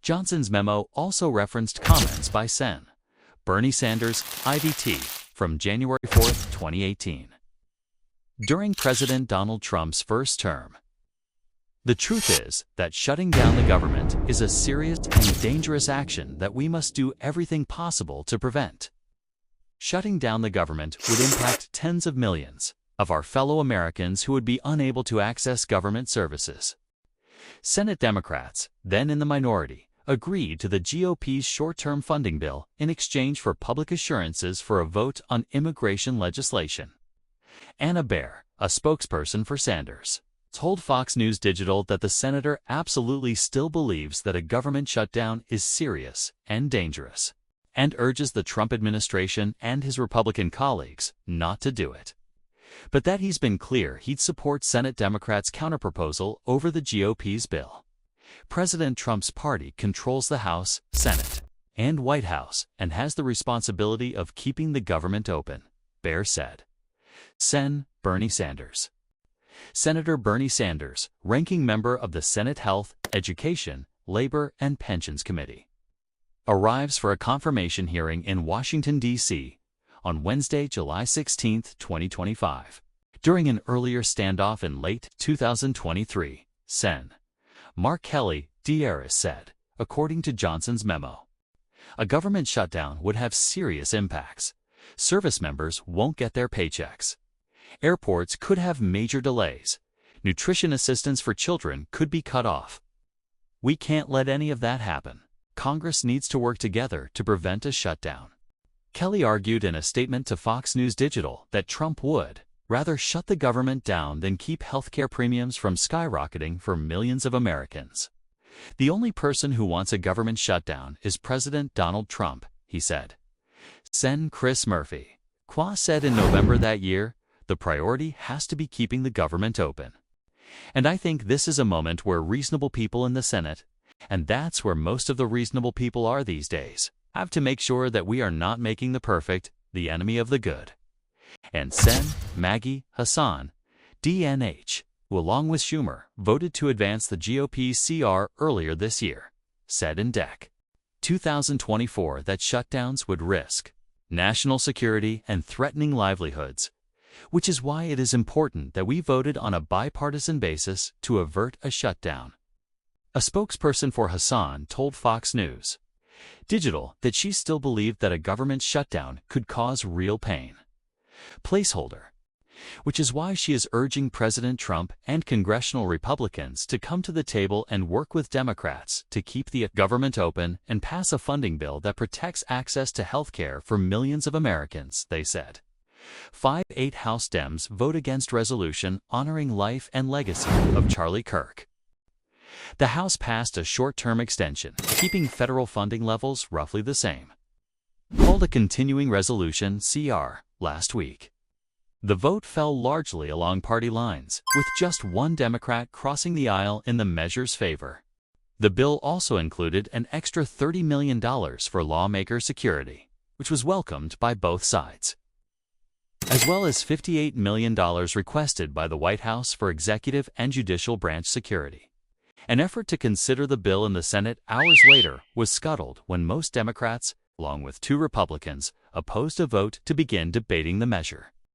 Johnson's memo also referenced comments by Sen. Bernie Sanders, IVT, from January 4, 2018. During President Donald Trump's first term. The truth is that shutting down the government is a serious and dangerous action that we must do everything possible to prevent. Shutting down the government would impact tens of millions of our fellow Americans who would be unable to access government services. Senate Democrats, then in the minority, agreed to the GOP's short-term funding bill in exchange for public assurances for a vote on immigration legislation. Anna Baer, a spokesperson for Sanders, told Fox News Digital that the senator absolutely still believes that a government shutdown is serious and dangerous, and urges the Trump administration and his Republican colleagues not to do it. But that he's been clear he'd support Senate Democrats' counterproposal over the GOP's bill. President Trump's party controls the House, Senate, and White House and has the responsibility of keeping the government open, Baer said. Sen. Bernie Sanders. Senator Bernie Sanders, ranking member of the Senate Health, Education, Labor, and Pensions Committee, arrives for a confirmation hearing in Washington, D.C. on Wednesday, July 16, 2025. During an earlier standoff in late 2023, Sen. Mark Kelly, Dieris said, according to Johnson's memo, a government shutdown would have serious impacts. Service members won't get their paychecks. Airports could have major delays. Nutrition assistance for children could be cut off. We can't let any of that happen. Congress needs to work together to prevent a shutdown. Kelly argued in a statement to Fox News Digital that Trump would rather shut the government down than keep healthcare premiums from skyrocketing for millions of Americans. The only person who wants a government shutdown is President Donald Trump, he said. Sen. Chris Murphy, Qua said in November that year, the priority has to be keeping the government open. And I think this is a moment where reasonable people in the Senate, and that's where most of the reasonable people are these days, have to make sure that we are not making the perfect the enemy of the good. And Sen. Maggie Hassan, DNH, who along with Schumer voted to advance the GOP's CR earlier this year, said in DEC 2024 that shutdowns would risk national security and threatening livelihoods, which is why it is important that we voted on a bipartisan basis to avert a shutdown. A spokesperson for Hassan told Fox News Digital that she still believed that a government shutdown could cause real pain. Placeholder. Which is why she is urging President Trump and congressional Republicans to come to the table and work with Democrats to keep the government open and pass a funding bill that protects access to health care for millions of Americans, they said. 5-8 House Dems vote against resolution honoring life and legacy of Charlie Kirk. The House passed a short-term extension, keeping federal funding levels roughly the same, called a continuing resolution CR last week. The vote fell largely along party lines, with just one Democrat crossing the aisle in the measure's favor. The bill also included an extra $30 million for lawmaker security, which was welcomed by both sides, as well as $58 million requested by the White House for executive and judicial branch security. An effort to consider the bill in the Senate hours later was scuttled when most Democrats, along with 2 Republicans, opposed a vote to begin debating the measure.